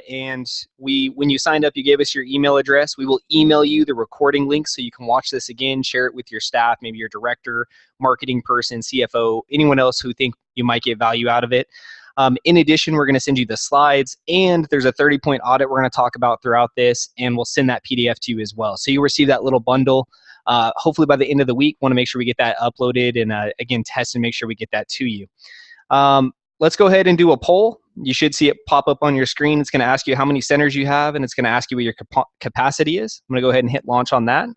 and when you signed up, you gave us your email address. We will email you the recording link so you can watch this again, share it with your staff, maybe your director, marketing person, CFO, anyone else who think you might get value out of it. In addition, we're going to send you the slides, and there's a 30-point audit we're going to talk about throughout this, and we'll send that PDF to you as well. So you'll receive that little bundle. Hopefully by the end of the week, want to make sure we get that uploaded and again, test and make sure we get that to you. Let's go ahead and do a poll. You should see it pop up on your screen. It's going to ask you how many centers you have, and it's going to ask you what your capacity is. I'm going to go ahead and hit launch on that.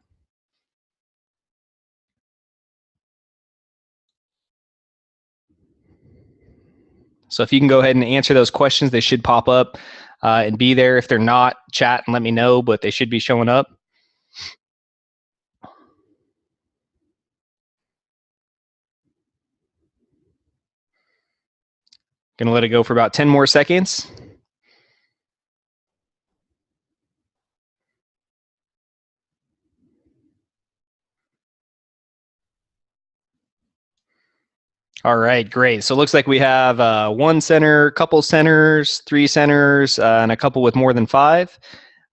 So if you can go ahead and answer those questions, they should pop up and be there. If they're not, chat and let me know, but they should be showing up. Gonna let it go for about 10 more seconds. All right, great. So it looks like we have one center, couple centers, 3 centers, and a couple with more than 5.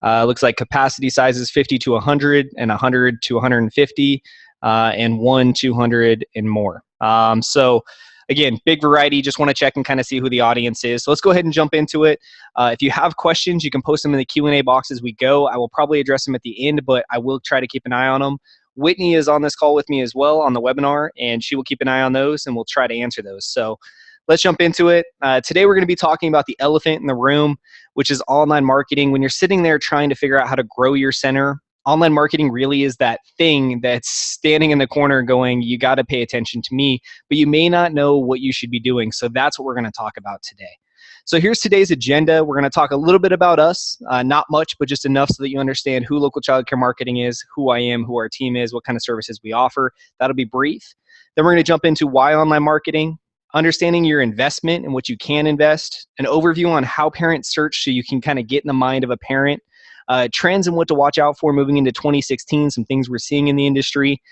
Looks like capacity sizes 50 to 100 and 100 to 150, and 1, 200 and more. So again, big variety. Just want to check and kind of see who the audience is. So let's go ahead and jump into it. If you have questions, you can post them in the Q&A box as we go. I will probably address them at the end, but I will try to keep an eye on them. Whitney is on this call with me as well on the webinar, and she will keep an eye on those, and we'll try to answer those. So let's jump into it. Today we're going to be talking about the elephant in the room, which is online marketing. When you're sitting there trying to figure out how to grow your center, online marketing really is that thing that's standing in the corner going, you got to pay attention to me, but you may not know what you should be doing. So that's what we're going to talk about today. So here's today's agenda. We're going to talk a little bit about us, not much, but just enough so that you understand who local child care marketing is, who I am, who our team is, what kind of services we offer. That'll be brief. Then we're going to jump into why online marketing, understanding your investment and what you can invest, an overview on how parents search so you can kind of get in the mind of a parent, trends and what to watch out for moving into 2016, some things we're seeing in the industry,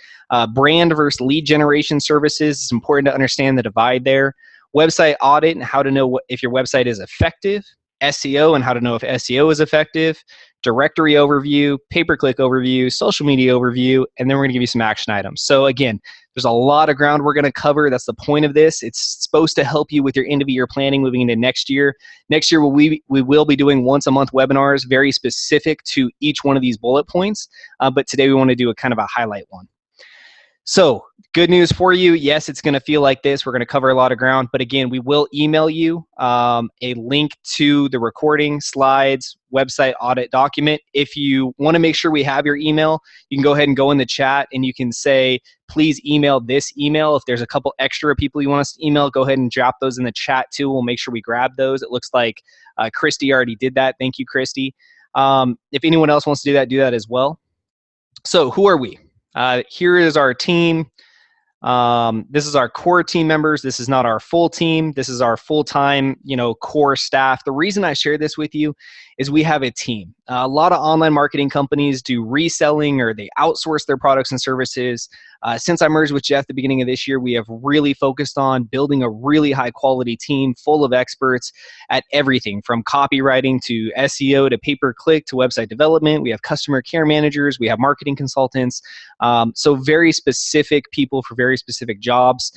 brand versus lead generation services. It's important to understand the divide there. Website audit and how to know if your website is effective, SEO and how to know if SEO is effective, directory overview, pay-per-click overview, social media overview, and then we're going to give you some action items. So again, there's a lot of ground we're going to cover. That's the point of this. It's supposed to help you with your end-of-year planning moving into next year. Next year, we will be doing once-a-month webinars very specific to each one of these bullet points, but today we want to do a kind of a highlight one. So good news for you. Yes, it's going to feel like this. We're going to cover a lot of ground, but again, we will email you a link to the recording, slides, website audit document. If you want to make sure we have your email, you can go ahead and go in the chat and you can say, please email this email. If there's a couple extra people you want us to email, go ahead and drop those in the chat too. We'll make sure we grab those. It looks like Christy already did that. Thank you, Christy. If anyone else wants to do that as well. So who are we? Here is our team. This is our core team members. This is not our full team. This is our full-time, core staff. The reason I share this with you is we have a team. A lot of online marketing companies do reselling or they outsource their products and services. Since I merged with Jeff at the beginning of this year, we have really focused on building a really high-quality team full of experts at everything from copywriting to SEO to pay-per-click to website development. We have customer care managers. We have marketing consultants. So very specific people for very specific jobs.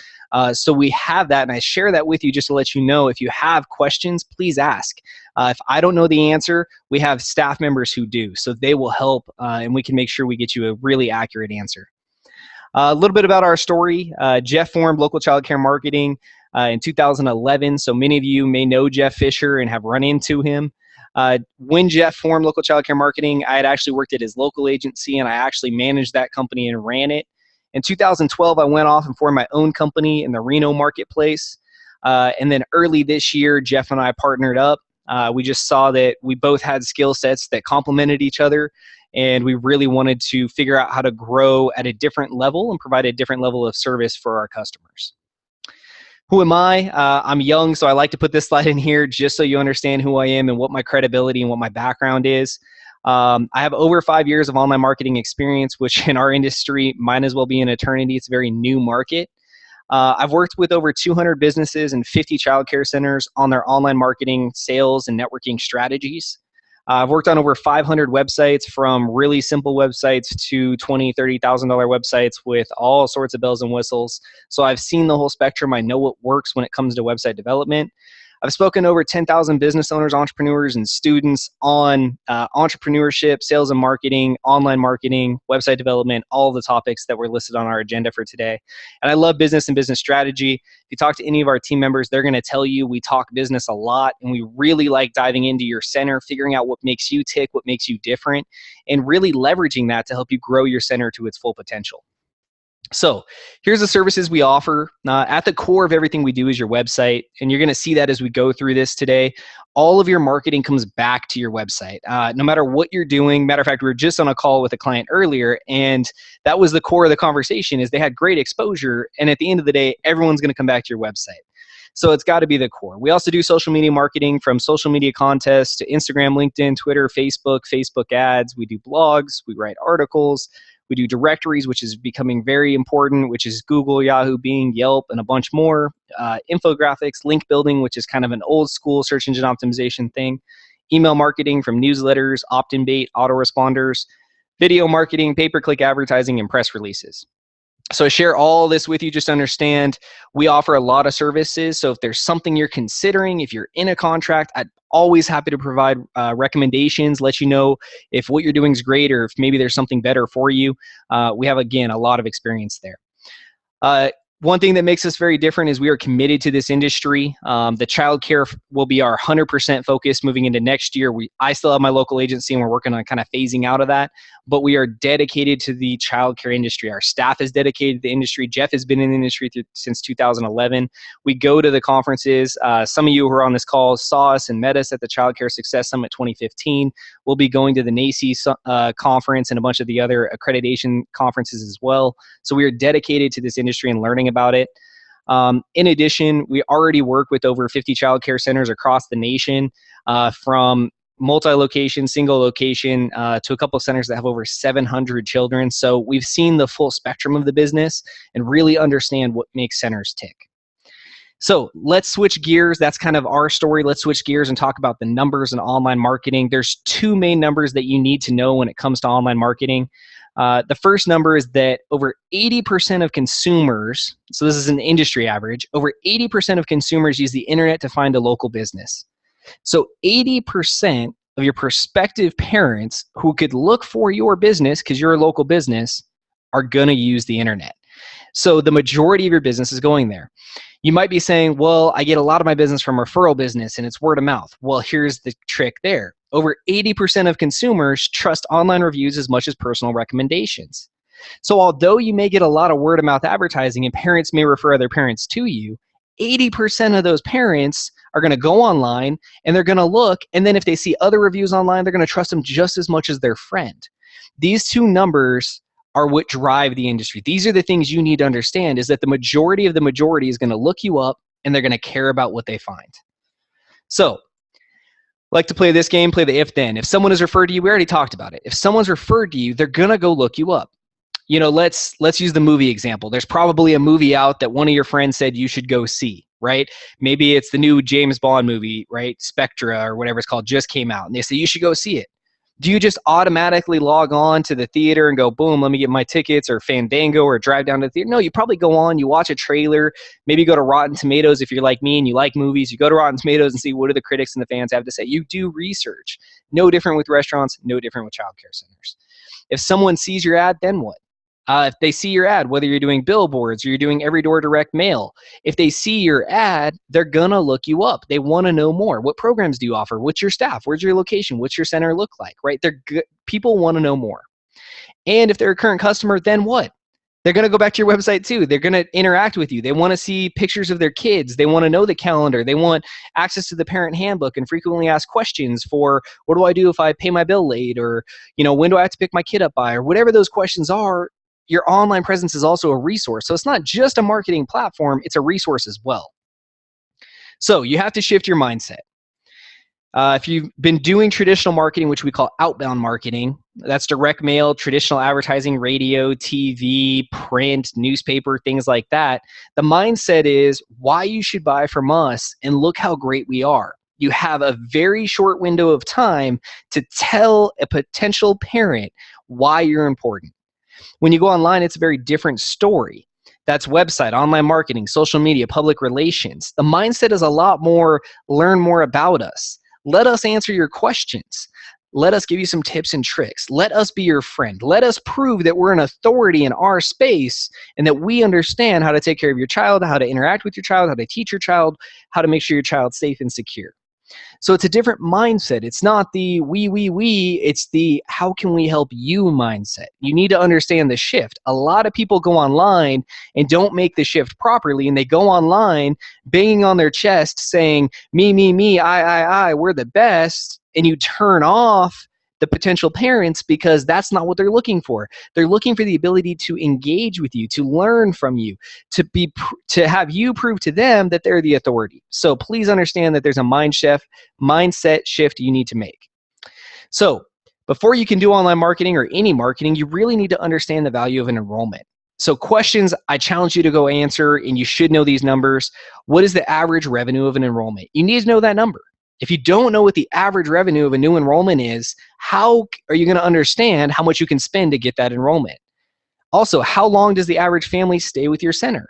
So we have that, and I share that with you just to let you know if you have questions, please ask. If I don't know the answer, we have staff members who do, so they will help, and we can make sure we get you a really accurate answer. A little bit about our story. Jeff formed Local Child Care Marketing in 2011, so many of you may know Jeff Fisher and have run into him. When Jeff formed Local Child Care Marketing, I had actually worked at his local agency, and I actually managed that company and ran it. In 2012, I went off and formed my own company in the Reno marketplace. And then early this year, Jeff and I partnered up. We just saw that we both had skill sets that complemented each other, and we really wanted to figure out how to grow at a different level and provide a different level of service for our customers. Who am I? I'm young, so I like to put this slide in here just so you understand who I am and what my credibility and what my background is. I have over 5 years of online marketing experience, which in our industry might as well be an eternity. It's a very new market. I've worked with over 200 businesses and 50 childcare centers on their online marketing, sales, and networking strategies. I've worked on over 500 websites, from really simple websites to $20,000, $30,000 websites with all sorts of bells and whistles. So I've seen the whole spectrum. I know what works when it comes to website development. I've spoken to over 10,000 business owners, entrepreneurs, and students on entrepreneurship, sales and marketing, online marketing, website development, all of the topics that were listed on our agenda for today. And I love business and business strategy. If you talk to any of our team members, they're going to tell you we talk business a lot, and we really like diving into your center, figuring out what makes you tick, what makes you different, and really leveraging that to help you grow your center to its full potential. So here's the services we offer. At the core of everything we do is your website, and you're going to see that as we go through this today. All of your marketing comes back to your website. No matter what you're doing. Matter of fact, we were just on a call with a client earlier, and that was the core of the conversation, is they had great exposure, and at the end of the day, everyone's going to come back to your website. So it's got to be the core. We also do social media marketing, from social media contests to Instagram, LinkedIn, Twitter, Facebook ads. We do blogs, we write articles. We do directories, which is becoming very important, which is Google, Yahoo, Bing, Yelp, and a bunch more. Infographics, link building, which is kind of an old school search engine optimization thing. Email marketing, from newsletters, opt-in bait, autoresponders. Video marketing, pay-per-click advertising, and press releases. So I share all this with you just to understand we offer a lot of services. So if there's something you're considering, if you're in a contract, I'm always happy to provide recommendations, let you know if what you're doing is great or if maybe there's something better for you. We have, again, a lot of experience there. One thing that makes us very different is we are committed to this industry. The childcare will be our 100% focus moving into next year. I still have my local agency, and we're working on kind of phasing out of that. But we are dedicated to the childcare industry. Our staff is dedicated to the industry. Jeff has been in the industry since 2011. We go to the conferences. Some of you who are on this call saw us and met us at the Childcare Success Summit 2015. We'll be going to the NACE conference and a bunch of the other accreditation conferences as well. So we are dedicated to this industry and learning about it. In addition, we already work with over 50 childcare centers across the nation, from multi-location, single location, to a couple of centers that have over 700 children. So we've seen the full spectrum of the business and really understand what makes centers tick. So let's switch gears. That's kind of our story. Let's switch gears and talk about the numbers in online marketing. There's two main numbers that you need to know when it comes to online marketing. The first number is that over 80% of consumers, so this is an industry average, over 80% of consumers use the internet to find a local business. So 80% of your prospective parents who could look for your business, because you're a local business, are going to use the internet. So the majority of your business is going there. You might be saying, well, I get a lot of my business from referral business and it's word of mouth. Well, here's the trick there. Over 80% of consumers trust online reviews as much as personal recommendations. So although you may get a lot of word of mouth advertising and parents may refer other parents to you, 80% of those parents are going to go online and they're going to look, and then if they see other reviews online, they're going to trust them just as much as their friend. These two numbers are what drive the industry. These are the things you need to understand, is that the majority of the majority is going to look you up and they're going to care about what they find. So, like to play this game, play the if-then. If someone is referred to you, we already talked about it. If someone's referred to you, they're going to go look you up. You know, let's use the movie example. There's probably a movie out that one of your friends said you should go see, right? Maybe it's the new James Bond movie, right? Spectra or whatever it's called just came out, and they say you should go see it. Do you just automatically log on to the theater and go, boom, let me get my tickets, or Fandango, or drive down to the theater? No, you probably go on, you watch a trailer, maybe go to Rotten Tomatoes if you're like me and you like movies. You go to Rotten Tomatoes and see what do the critics and the fans have to say. You do research. No different with restaurants, no different with childcare centers. If someone sees your ad, then what? If they see your ad, whether you're doing billboards or you're doing every door direct mail, if they see your ad, they're going to look you up. They want to know more. What programs do you offer? What's your staff? Where's your location? What's your center look like, right? People want to know more. And if they're a current customer, then what? They're going to go back to your website too. They're going to interact with you. They want to see pictures of their kids. They want to know the calendar. They want access to the parent handbook and frequently asked questions for, what do I do if I pay my bill late? Or, you know, when do I have to pick my kid up by? Or whatever those questions are. Your online presence is also a resource. So it's not just a marketing platform, it's a resource as well. So you have to shift your mindset. If you've been doing traditional marketing, which we call outbound marketing, that's direct mail, traditional advertising, radio, TV, print, newspaper, things like that. The mindset is why you should buy from us and look how great we are. You have a very short window of time to tell a potential parent why you're important. When you go online, it's a very different story. That's website, online marketing, social media, public relations. The mindset is a lot more learn more about us. Let us answer your questions. Let us give you some tips and tricks. Let us be your friend. Let us prove that we're an authority in our space and that we understand how to take care of your child, how to interact with your child, how to teach your child, how to make sure your child's safe and secure. So it's a different mindset. It's not the we, it's the how can we help you mindset. You need to understand the shift. A lot of people go online and don't make the shift properly, and they go online banging on their chest saying, me, I, we're the best, and you turn off the potential parents because that's not what they're looking for. They're looking for the ability to engage with you, to learn from you, to have you prove to them that they're the authority. So please understand that there's a mindset shift you need to make. So before you can do online marketing or any marketing, you really need to understand the value of an enrollment. So questions I challenge you to go answer, and you should know these numbers. What is the average revenue of an enrollment? You need to know that number. If you don't know what the average revenue of a new enrollment is, how are you going to understand how much you can spend to get that enrollment? Also, how long does the average family stay with your center,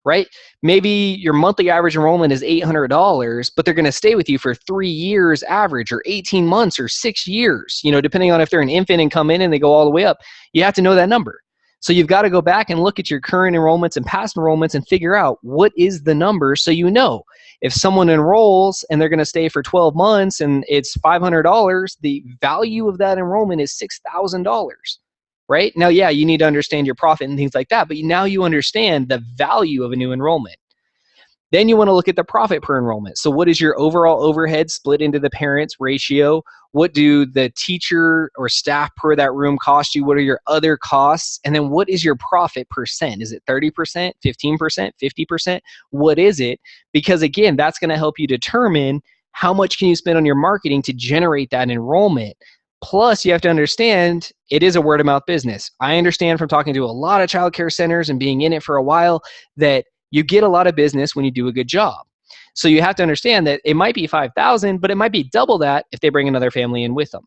right? Maybe your monthly average enrollment is $800, but they're going to stay with you for 3 years average, or 18 months, or 6 years, depending on if they're an infant and come in and they go all the way up. You have to know that number. So you've got to go back and look at your current enrollments and past enrollments and figure out what is the number, so you know. If someone enrolls and they're going to stay for 12 months and it's $500, the value of that enrollment is $6,000, right? Now, yeah, you need to understand your profit and things like that, but now you understand the value of a new enrollment. Then you want to look at the profit per enrollment. So what is your overall overhead split into the parents ratio? What do the teacher or staff per that room cost you? What are your other costs? And then what is your profit percent? Is it 30%, 15%, 50%? What is it? Because again, that's going to help you determine how much can you spend on your marketing to generate that enrollment. Plus, you have to understand it is a word of mouth business. I understand from talking to a lot of childcare centers and being in it for a while that you get a lot of business when you do a good job. So you have to understand that it might be 5,000, but it might be double that if they bring another family in with them.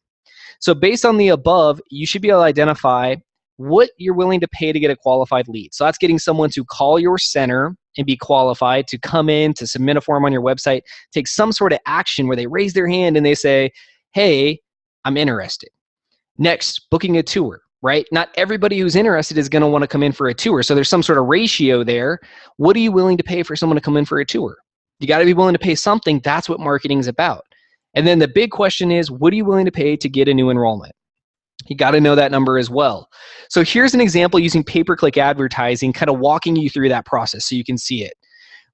So based on the above, you should be able to identify what you're willing to pay to get a qualified lead. So that's getting someone to call your center and be qualified, to come in, to submit a form on your website, take some sort of action where they raise their hand and they say, hey, I'm interested. Next, booking a tour. Right? Not everybody who's interested is going to want to come in for a tour. So there's some sort of ratio there. What are you willing to pay for someone to come in for a tour? You got to be willing to pay something. That's what marketing is about. And then the big question is, what are you willing to pay to get a new enrollment? You got to know that number as well. So here's an example using pay-per-click advertising, kind of walking you through that process so you can see it.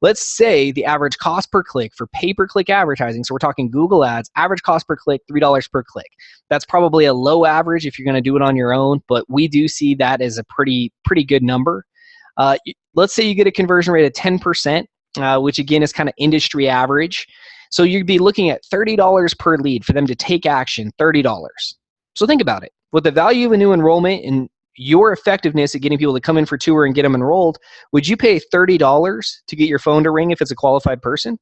Let's say the average cost per click for pay-per-click advertising, so we're talking Google Ads, average cost per click, $3 per click. That's probably a low average if you're going to do it on your own, but we do see that as a pretty good number. Let's say you get a conversion rate of 10%, which again is kind of industry average. So you'd be looking at $30 per lead for them to take action, $30. So think about it. With the value of a new enrollment and your effectiveness at getting people to come in for tour and get them enrolled, would you pay $30 to get your phone to ring if it's a qualified person?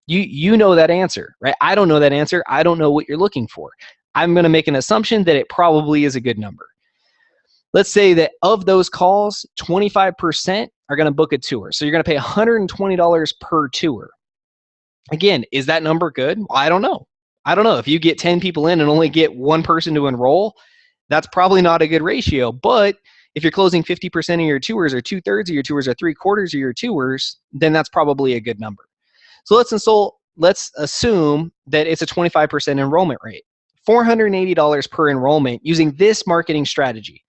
You know that answer, right? I don't know that answer. I don't know what you're looking for. I'm going to make an assumption that it probably is a good number. Let's say that of those calls, 25% are going to book a tour. So you're going to pay $120 per tour. Again, is that number good? I don't know. I don't know. If you get 10 people in and only get one person to enroll, that's probably not a good ratio. But if you're closing 50% of your tours, or 2/3 of your tours, or 3/4 of your tours, then that's probably a good number. So let's assume that it's a 25% enrollment rate. $480 per enrollment using this marketing strategy.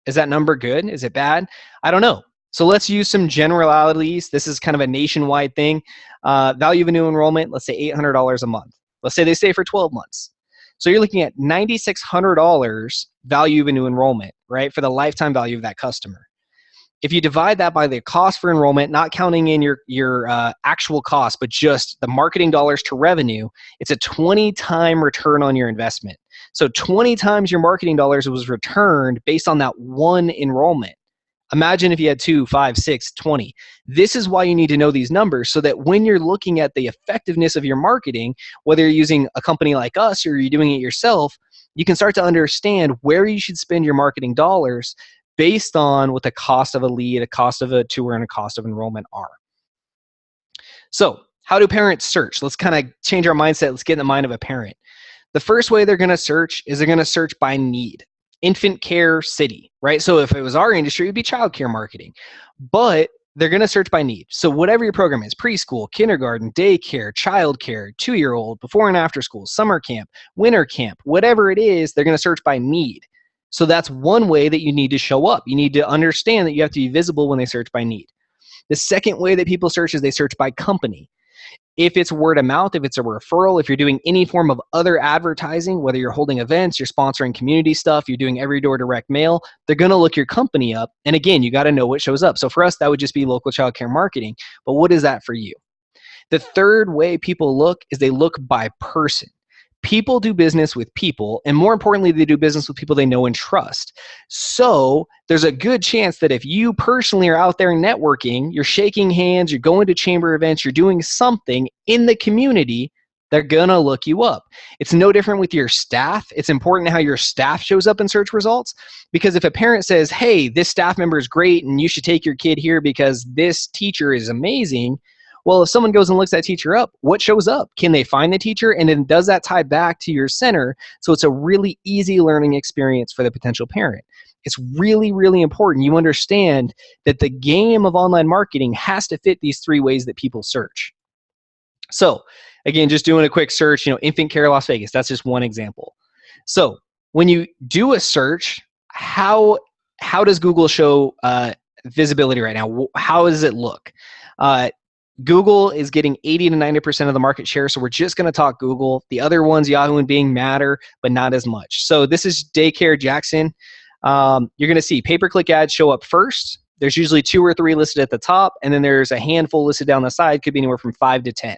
Is that number good? Is it bad? I don't know. So let's use some generalities. This is kind of a nationwide thing. Value of a new enrollment, let's say $800 a month. Let's say they stay for 12 months. So you're looking at $9,600 value of a new enrollment, right, for the lifetime value of that customer. if you divide that by the cost for enrollment, not counting in your actual cost, but just the marketing dollars to revenue, it's a 20-time return on your investment. So 20 times your marketing dollars was returned based on that one enrollment. Imagine if you had 2, 5, 6, 20. This is why you need to know these numbers, so that when you're looking at the effectiveness of your marketing, whether you're using a company like us or you're doing it yourself, you can start to understand where you should spend your marketing dollars based on what the cost of a lead, a cost of a tour, and a cost of enrollment are. So how do parents search? Let's kind of change our mindset. Let's get in the mind of a parent. The first way they're going to search is they're going to search by need. Infant care city, right? So if it was our industry, it'd be childcare marketing. But they're going to search by need. So whatever your program is, preschool, kindergarten, daycare, childcare, 2-year-old, before and after school, summer camp, winter camp, whatever it is, they're going to search by need. So that's one way that you need to show up. You need to understand that you have to be visible when they search by need. The second way that people search is they search by company. If it's word of mouth, if it's a referral, if you're doing any form of other advertising, whether you're holding events, you're sponsoring community stuff, you're doing every door direct mail, they're going to look your company up. And again, you got to know what shows up. So for us, that would just be local childcare marketing. But what is that for you? The third way people look is they look by person. People do business with people, and more importantly, they do business with people they know and trust. So there's a good chance that if you personally are out there networking, you're shaking hands, you're going to chamber events, you're doing something in the community, they're gonna look you up. It's no different with your staff. It's important how your staff shows up in search results, because if a parent says, hey, this staff member is great and you should take your kid here because this teacher is amazing, well, if someone goes and looks that teacher up, what shows up? Can they find the teacher? And then does that tie back to your center? So it's a really easy learning experience for the potential parent. It's really, really important you understand that the game of online marketing has to fit these 3 ways that people search. So again, just doing a quick search, infant care Las Vegas, that's just one example. So when you do a search, how does Google show visibility right now? How does it look? Google is getting 80 to 90% of the market share, so we're just going to talk Google. The other ones, Yahoo and Bing, matter, but not as much. So this is Daycare Jackson. You're going to see pay-per-click ads show up first. There's usually 2 or 3 listed at the top, and then there's a handful listed down the side. Could be anywhere from 5 to 10.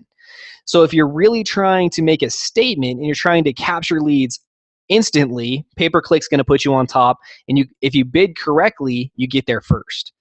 So if you're really trying to make a statement and you're trying to capture leads instantly, pay-per-click's going to put you on top, and if you bid correctly, you get there first.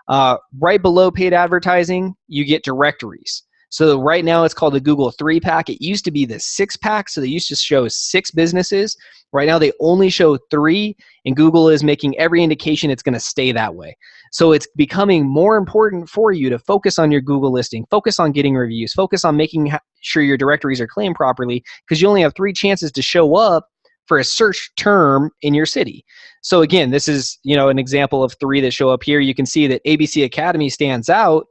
Right below paid advertising, you get directories. So right now it's called the Google 3-pack. It used to be the 6-pack, so they used to show 6 businesses. Right now they only show 3, and Google is making every indication it's going to stay that way. So it's becoming more important for you to focus on your Google listing, focus on getting reviews, focus on making sure your directories are claimed properly, because you only have 3 chances to show up for a search term in your city. So again, this is an example of 3 that show up here. You can see that ABC Academy stands out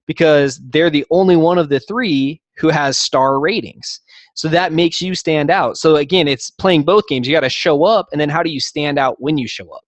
because they're the only one of the 3 who has star ratings. So that makes you stand out. So again, it's playing both games. You got to show up, and then how do you stand out when you show up?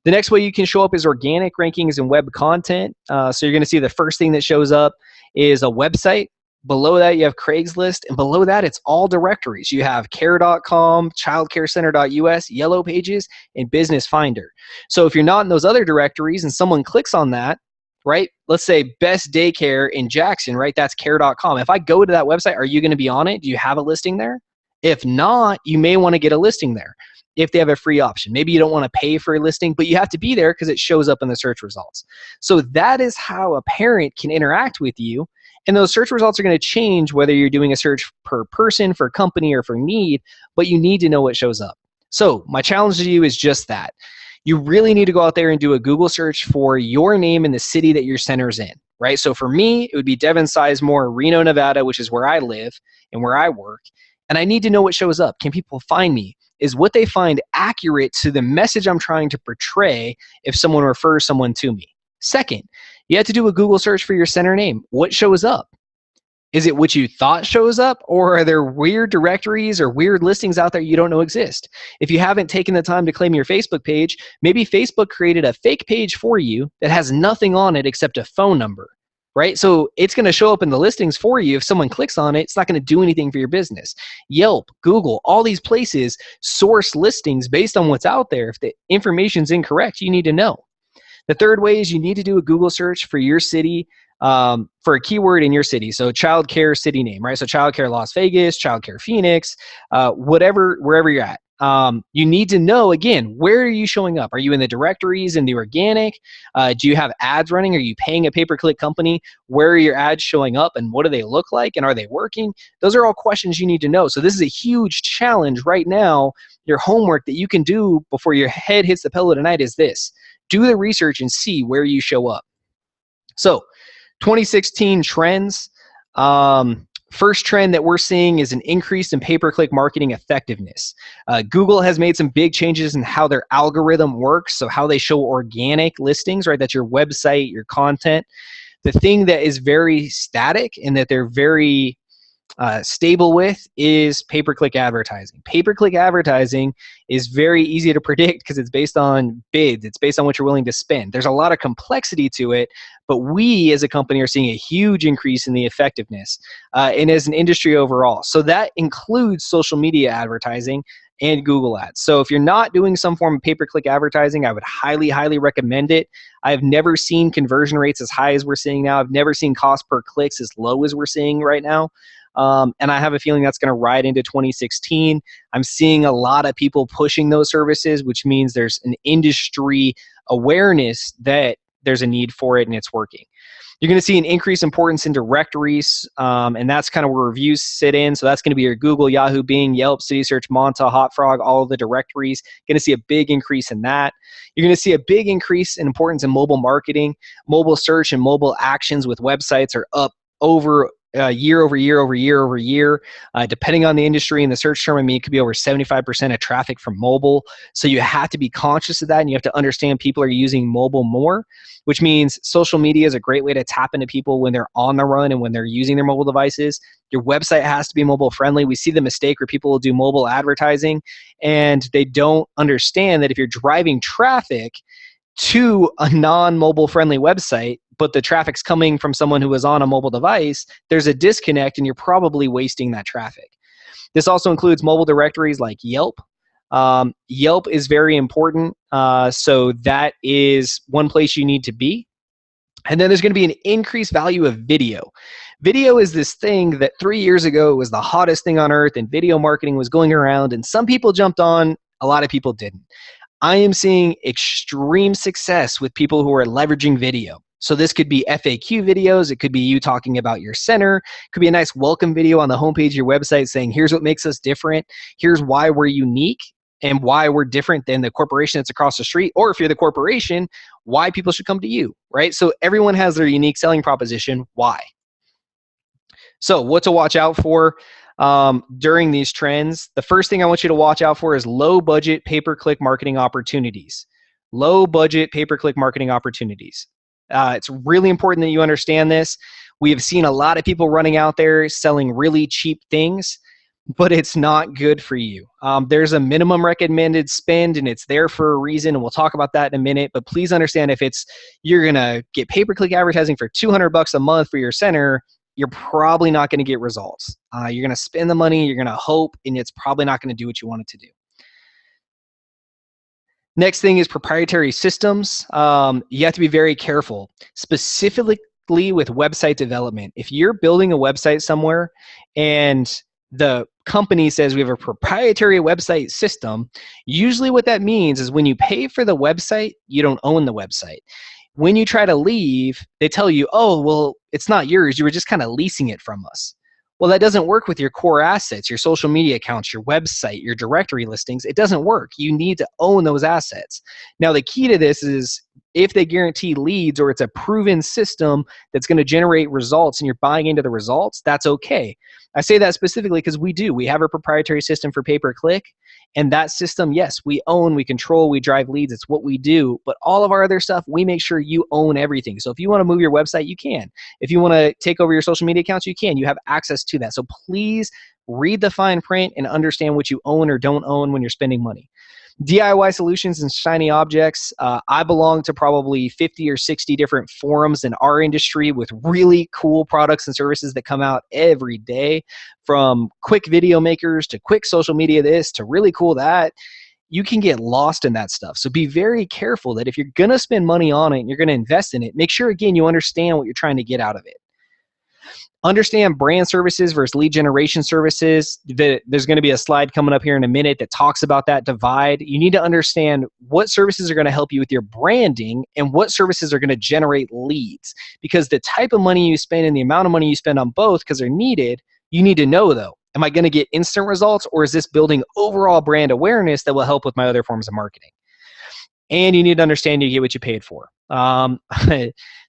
The next way you can show up is organic rankings and web content. So you're going to see the first thing that shows up is a website. Below that, you have Craigslist, and below that, it's all directories. You have care.com, childcarecenter.us, Yellow Pages, and Business Finder. So if you're not in those other directories and someone clicks on that, right, let's say best daycare in Jackson, right, that's care.com. If I go to that website, are you going to be on it? Do you have a listing there? If not, you may want to get a listing there if they have a free option. Maybe you don't want to pay for a listing, but you have to be there because it shows up in the search results. So that is how a parent can interact with you. And those search results are going to change whether you're doing a search per person, for company, or for need, but you need to know what shows up. So my challenge to you is just that. You really need to go out there and do a Google search for your name in the city that your center's in, right? So for me, it would be Devin Sizemore, Reno, Nevada, which is where I live and where I work. And I need to know what shows up. Can people find me? Is what they find accurate to the message I'm trying to portray if someone refers someone to me? Second, you have to do a Google search for your center name. What shows up? Is it what you thought shows up, or are there weird directories or weird listings out there you don't know exist? If you haven't taken the time to claim your Facebook page, maybe Facebook created a fake page for you that has nothing on it except a phone number, right? So it's going to show up in the listings for you. If someone clicks on it, it's not going to do anything for your business. Yelp, Google, all these places source listings based on what's out there. If the information's incorrect, you need to know. The third way is you need to do a Google search for your city, for a keyword in your city. So childcare city name, right? So childcare Las Vegas, childcare Phoenix, wherever you're at. You need to know, again, where are you showing up? Are you in the directories, in the organic? Do you have ads running? Are you paying a pay-per-click company? Where are your ads showing up and what do they look like and are they working? Those are all questions you need to know. So this is a huge challenge right now. Your homework that you can do before your head hits the pillow tonight is this. Do the research and see where you show up. So 2016 trends. First trend that we're seeing is an increase in pay-per-click marketing effectiveness. Google has made some big changes in how their algorithm works, so how they show organic listings, right? That's your website, your content. The thing that is very static and that they're very stable with is pay-per-click advertising. Pay-per-click advertising is very easy to predict because it's based on bids. It's based on what you're willing to spend. There's a lot of complexity to it, but we as a company are seeing a huge increase in the effectiveness and as an industry overall. So that includes social media advertising and Google Ads. So if you're not doing some form of pay-per-click advertising, I would highly, highly recommend it. I've never seen conversion rates as high as we're seeing now. I've never seen cost per clicks as low as we're seeing right now. And I have a feeling that's going to ride into 2016. I'm seeing a lot of people pushing those services, which means there's an industry awareness that there's a need for it and it's working. You're going to see an increased importance in directories, and that's kind of where reviews sit in. So that's going to be your Google, Yahoo, Bing, Yelp, CitySearch, Monta, HotFrog, all of the directories. Going to see a big increase in that. You're going to see a big increase in importance in mobile marketing. Mobile search and mobile actions with websites are up over year over year over year over year. Depending on the industry and the search term, I mean, it could be over 75% of traffic from mobile. So you have to be conscious of that, and you have to understand people are using mobile more, which means social media is a great way to tap into people when they're on the run and when they're using their mobile devices. Your website has to be mobile friendly. We see the mistake where people will do mobile advertising and they don't understand that if you're driving traffic to a non-mobile friendly website, but the traffic's coming from someone who is on a mobile device, there's a disconnect and you're probably wasting that traffic. This also includes mobile directories like Yelp. Yelp is very important, so that is one place you need to be. And then there's going to be an increased value of video. Video is this thing that 3 years ago was the hottest thing on earth and video marketing was going around and some people jumped on, a lot of people didn't. I am seeing extreme success with people who are leveraging video. So this could be FAQ videos. It could be you talking about your center. It could be a nice welcome video on the homepage of your website saying, here's what makes us different. Here's why we're unique and why we're different than the corporation that's across the street. Or if you're the corporation, why people should come to you, right? So everyone has their unique selling proposition. Why? So what to watch out for during these trends? The first thing I want you to watch out for is low budget pay-per-click marketing opportunities. Low budget pay-per-click marketing opportunities. It's really important that you understand this. We have seen a lot of people running out there selling really cheap things, but it's not good for you. There's a minimum recommended spend and it's there for a reason, and we'll talk about that in a minute, but please understand if you're gonna get pay-per-click advertising for $200 a month for your center, you're probably not gonna get results. You're gonna spend the money, you're gonna hope, and it's probably not gonna do what you want it to do. Next thing is proprietary systems. You have to be very careful, specifically with website development. If you're building a website somewhere and the company says we have a proprietary website system, usually what that means is when you pay for the website, you don't own the website. When you try to leave, they tell you, oh, well, it's not yours. You were just kind of leasing it from us. Well, that doesn't work with your core assets, your social media accounts, your website, your directory listings. It doesn't work. You need to own those assets. Now, the key to this is if they guarantee leads or it's a proven system that's going to generate results and you're buying into the results, that's okay. I say that specifically because we do. We have a proprietary system for pay-per-click, and that system, yes, we own, we control, we drive leads. It's what we do. But all of our other stuff, we make sure you own everything. So if you want to move your website, you can. If you want to take over your social media accounts, you can. You have access to that. So please read the fine print and understand what you own or don't own when you're spending money. DIY solutions and shiny objects. I belong to probably 50 or 60 different forums in our industry with really cool products and services that come out every day, from quick video makers to quick social media this to really cool that. you can get lost in that stuff. So be very careful that if you're going to spend money on it and you're going to invest in it, make sure, again, you understand what you're trying to get out of it. Understand brand services versus lead generation services. There's going to be a slide coming up here in a minute that talks about that divide. You need to understand what services are going to help you with your branding and what services are going to generate leads. Because the type of money you spend and the amount of money you spend on both, because they're needed, you need to know, though, am I going to get instant results, or is this building overall brand awareness that will help with my other forms of marketing? And you need to understand you get what you paid for.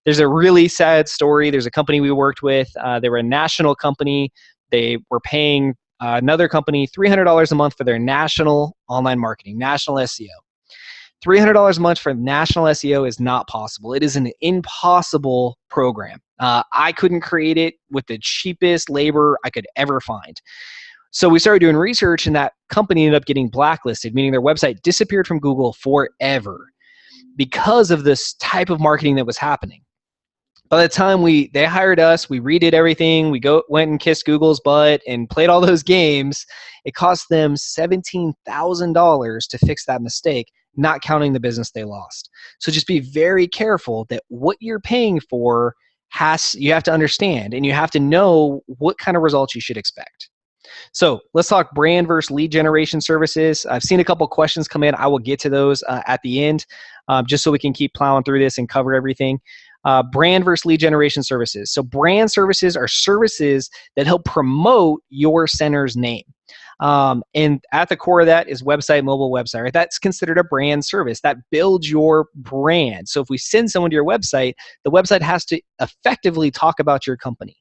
There's a really sad story. There's a company we worked with. They were a national company. They were paying another company $300 a month for their national online marketing, national SEO. $300 a month for national SEO is not possible. It is an impossible program. I couldn't create it with the cheapest labor I could ever find. So we started doing research, and that company ended up getting blacklisted, meaning their website disappeared from Google forever because of this type of marketing that was happening. By the time they hired us, we redid everything. We went and kissed Google's butt and played all those games. It cost them $17,000 to fix that mistake, not counting the business they lost. So just be very careful that what you're paying for you have to understand, and you have to know what kind of results you should expect. So let's talk brand versus lead generation services. I've seen a couple questions come in. I will get to those at the end, just so we can keep plowing through this and cover everything. Brand versus lead generation services. So brand services are services that help promote your center's name. And at the core of that is website, mobile website, right? That's considered a brand service that builds your brand. So if we send someone to your website, the website has to effectively talk about your company.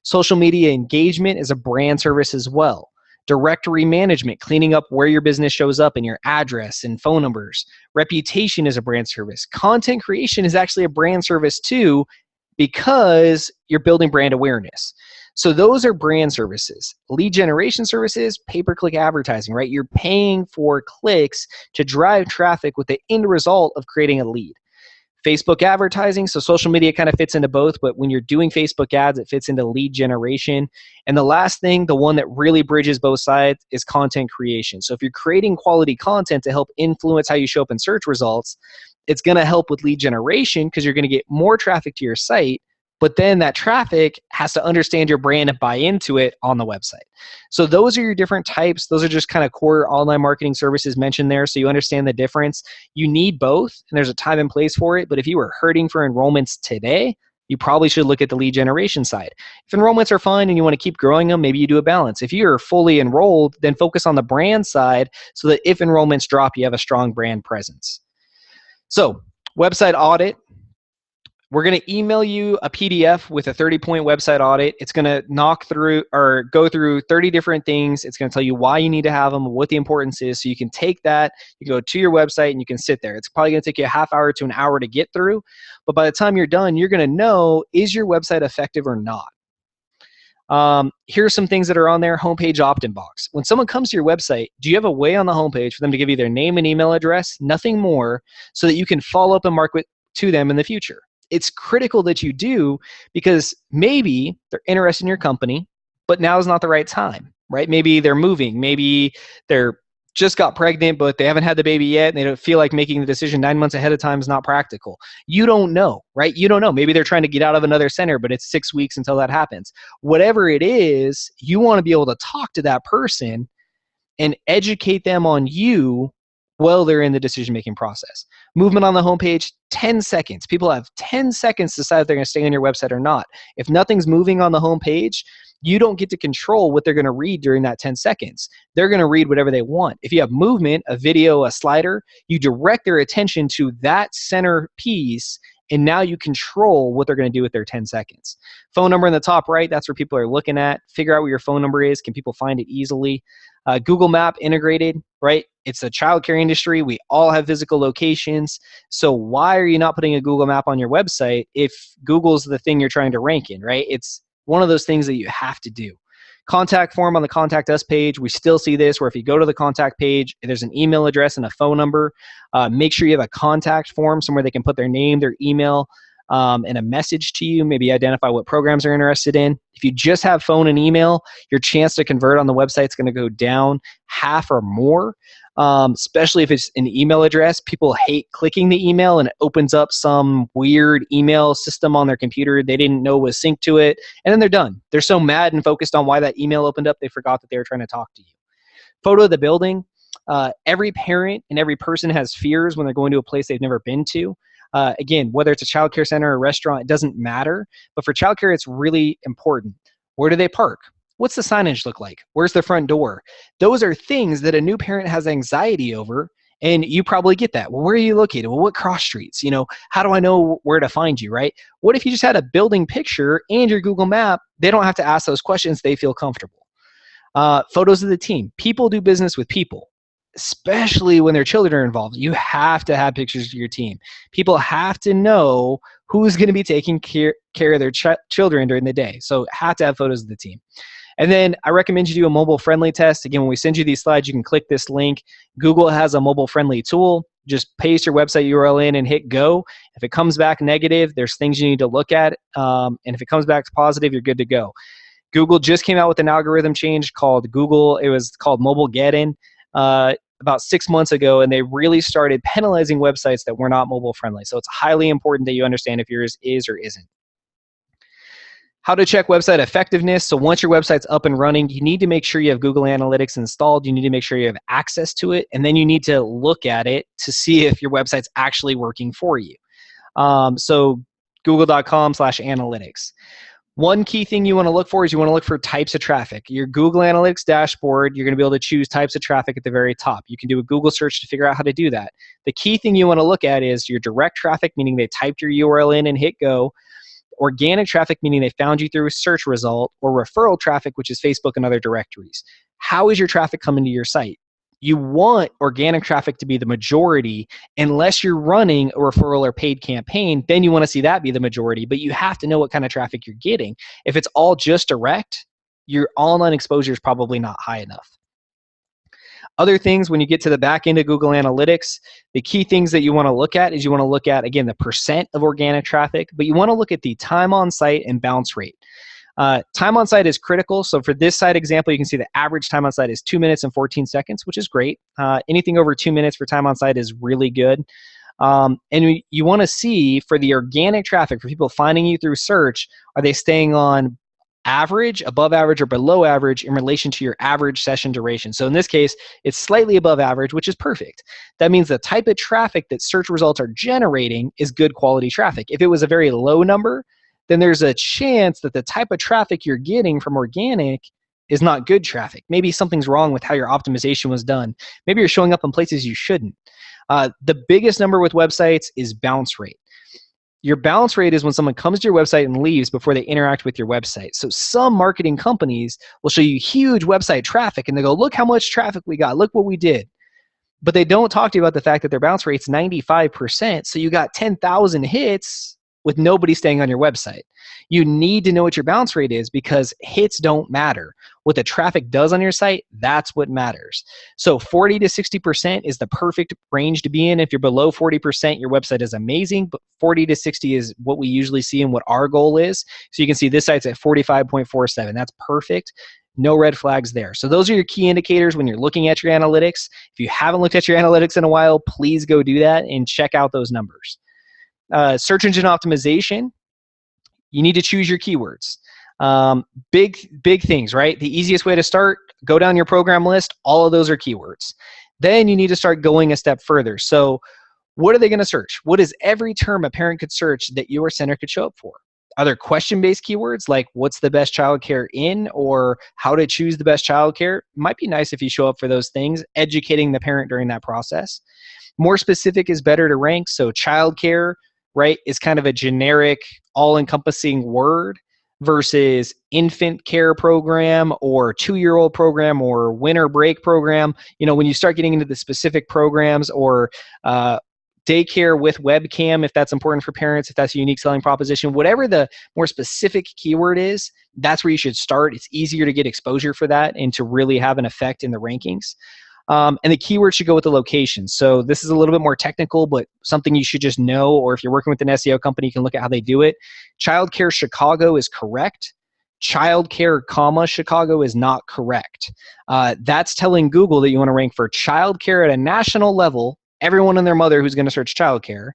Social media engagement is a brand service as well. Directory management, cleaning up where your business shows up and your address and phone numbers. Reputation is a brand service. Content creation is actually a brand service too, because you're building brand awareness. So those are brand services. Lead generation services, pay-per-click advertising, right? You're paying for clicks to drive traffic with the end result of creating a lead. Facebook advertising, so social media kind of fits into both, but when you're doing Facebook ads, it fits into lead generation. And the last thing, the one that really bridges both sides, is content creation. So if you're creating quality content to help influence how you show up in search results, it's going to help with lead generation because you're going to get more traffic to your site, but then that traffic has to understand your brand and buy into it on the website. So those are your different types. Those are just kind of core online marketing services mentioned there, so you understand the difference. You need both, and there's a time and place for it, but if you were hurting for enrollments today, you probably should look at the lead generation side. If enrollments are fine and you want to keep growing them, maybe you do a balance. If you're fully enrolled, then focus on the brand side so that if enrollments drop, you have a strong brand presence. So website audit. We're going to email you a PDF with a 30-point website audit. It's going to go through 30 different things. It's going to tell you why you need to have them, what the importance is, so you can take that, you can go to your website, and you can sit there. It's probably going to take you a half hour to an hour to get through, but by the time you're done, you're going to know, is your website effective or not? Here's some things that are on there. Homepage opt-in box. When someone comes to your website, do you have a way on the homepage for them to give you their name and email address, nothing more, so that you can follow up and market to them in the future? It's critical that you do, because maybe they're interested in your company, but now is not the right time, right? Maybe they're moving. Maybe they're just got pregnant, but they haven't had the baby yet, and they don't feel like making the decision 9 months ahead of time is not practical. You don't know, right? You don't know. Maybe they're trying to get out of another center, but it's 6 weeks until that happens. Whatever it is, you want to be able to talk to that person and educate them on you while they're in the decision-making process. Movement on the homepage, 10 seconds. People have 10 seconds to decide if they're going to stay on your website or not. If nothing's moving on the homepage, you don't get to control what they're going to read during that 10 seconds. They're going to read whatever they want. If you have movement, a video, a slider, you direct their attention to that center piece, and now you control what they're going to do with their 10 seconds. Phone number in the top right, that's where people are looking at. Figure out where your phone number is. Can people find it easily? Google Map integrated, right? It's a childcare industry. We all have physical locations. So why are you not putting a Google Map on your website if Google's the thing you're trying to rank in, right? It's one of those things that you have to do. Contact form on the Contact Us page. We still see this where if you go to the contact page, there's an email address and a phone number. Make sure you have a contact form somewhere they can put their name, their email, and a message to you, maybe identify what programs they're interested in. If you just have phone and email, your chance to convert on the website is going to go down half or more, especially if it's an email address. People hate clicking the email and it opens up some weird email system on their computer they didn't know was synced to it, and then they're done. They're so mad and focused on why that email opened up, they forgot that they were trying to talk to you. Photo of the building. Every parent and every person has fears when they're going to a place they've never been to. Again, whether it's a childcare center or a restaurant, it doesn't matter. But for childcare, it's really important. Where do they park? What's the signage look like? Where's the front door? Those are things that a new parent has anxiety over, and you probably get that. Well, where are you located? Well, what cross streets? How do I know where to find you, right? What if you just had a building picture and your Google map? They don't have to ask those questions. They feel comfortable. Photos of the team. People do business with people, especially when their children are involved. You have to have pictures of your team. People have to know who's going to be taking care of their children during the day. So have to have photos of the team. And then I recommend you do a mobile-friendly test. Again, when we send you these slides, you can click this link. Google has a mobile-friendly tool. Just paste your website URL in and hit go. If it comes back negative, there's things you need to look at. And if it comes back positive, you're good to go. Google just came out with an algorithm change called it was called Mobile Get-In about 6 months ago, and they really started penalizing websites that were not mobile-friendly. So it's highly important that you understand if yours is or isn't. How to check website effectiveness. So once your website's up and running, you need to make sure you have Google Analytics installed. You need to make sure you have access to it, and then you need to look at it to see if your website's actually working for you. So google.com/analytics. One key thing you want to look for is you want to look for types of traffic. Your Google Analytics dashboard, you're going to be able to choose types of traffic at the very top. You can do a Google search to figure out how to do that. The key thing you want to look at is your direct traffic, meaning they typed your URL in and hit go. Organic traffic, meaning they found you through a search result, or referral traffic, which is Facebook and other directories. How is your traffic coming to your site? You want organic traffic to be the majority unless you're running a referral or paid campaign. Then you want to see that be the majority, but you have to know what kind of traffic you're getting. If it's all just direct, your online exposure is probably not high enough. Other things, when you get to the back end of Google Analytics, the key things that you want to look at is you want to look at, again, the percent of organic traffic, but you want to look at the time on site and bounce rate. Time on site is critical. So for this site example, you can see the average time on site is 2 minutes and 14 seconds, which is great. Anything over 2 minutes for time on site is really good. And you want to see for the organic traffic, for people finding you through search, are they staying on average, above average, or below average in relation to your average session duration? So in this case, it's slightly above average, which is perfect. That means the type of traffic that search results are generating is good quality traffic. If it was a very low number, then there's a chance that the type of traffic you're getting from organic is not good traffic. Maybe something's wrong with how your optimization was done. Maybe you're showing up in places you shouldn't. The biggest number with websites is bounce rate. Your bounce rate is when someone comes to your website and leaves before they interact with your website. So some marketing companies will show you huge website traffic and they go, look how much traffic we got, look what we did. But they don't talk to you about the fact that their bounce rate's 95%. So you got 10,000 hits with nobody staying on your website. You need to know what your bounce rate is because hits don't matter. What the traffic does on your site, that's what matters. So 40 to 60% is the perfect range to be in. If you're below 40%, your website is amazing, but 40 to 60 is what we usually see and what our goal is. So you can see this site's at 45.47. That's perfect. No red flags there. So those are your key indicators when you're looking at your analytics. If you haven't looked at your analytics in a while, please go do that and check out those numbers. Search engine optimization, you need to choose your keywords. Big things, right? The easiest way to start, go down your program list, all of those are keywords. Then you need to start going a step further. So what are they going to search? What is every term a parent could search that your center could show up for? Are there question-based keywords like what's the best childcare in or how to choose the best childcare? Might be nice if you show up for those things, educating the parent during that process. More specific is better to rank. So childcare, right, is kind of a generic, all-encompassing word versus infant care program or 2-year-old program or winter break program. You know, when you start getting into the specific programs or daycare with webcam, if that's important for parents, if that's a unique selling proposition, whatever the more specific keyword is, that's where you should start. It's easier to get exposure for that and to really have an effect in the rankings. And the keyword should go with the location. So this is a little bit more technical, but something you should just know, or if you're working with an SEO company, you can look at how they do it. Childcare Chicago is correct. Childcare, comma, Chicago is not correct. That's telling Google that you want to rank for childcare at a national level, everyone and their mother who's going to search childcare,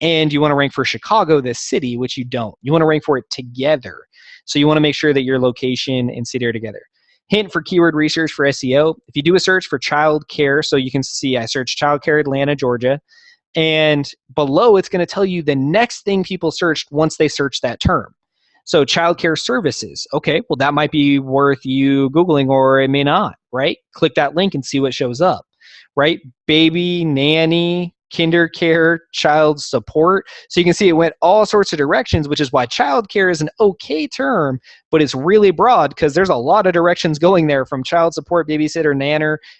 and you want to rank for Chicago, this city, which you don't. You want to rank for it together. So you want to make sure that your location and city are together. Hint for keyword research for SEO. If you do a search for childcare, so you can see I searched childcare Atlanta, Georgia, and below it's going to tell you the next thing people searched once they searched that term. So childcare services. Okay, well that might be worth you Googling, or it may not, right? Click that link and see what shows up, right? Baby, nanny, kinder care, child support. So you can see it went all sorts of directions, which is why childcare is an okay term, but it's really broad because there's a lot of directions going there, from child support, babysitter,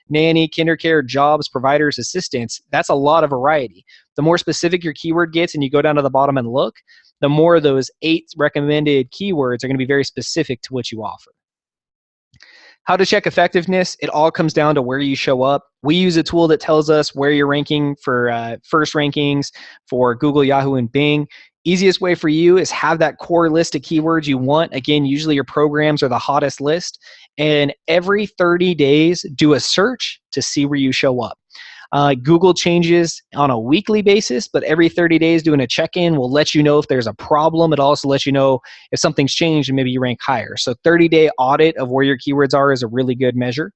nanny, kinder care, jobs, providers, assistants. That's a lot of variety. The more specific your keyword gets and you go down to the bottom and look, the more those 8 recommended keywords are going to be very specific to what you offer. How to check effectiveness, it all comes down to where you show up. We use a tool that tells us where you're ranking for first rankings for Google, Yahoo, and Bing. Easiest way for you is have that core list of keywords you want. Again, usually your programs are the hottest list. And every 30 days, do a search to see where you show up. Google changes on a weekly basis, but every 30 days doing a check-in will let you know if there's a problem. It also lets you know if something's changed and maybe you rank higher. So 30-day audit of where your keywords are is a really good measure.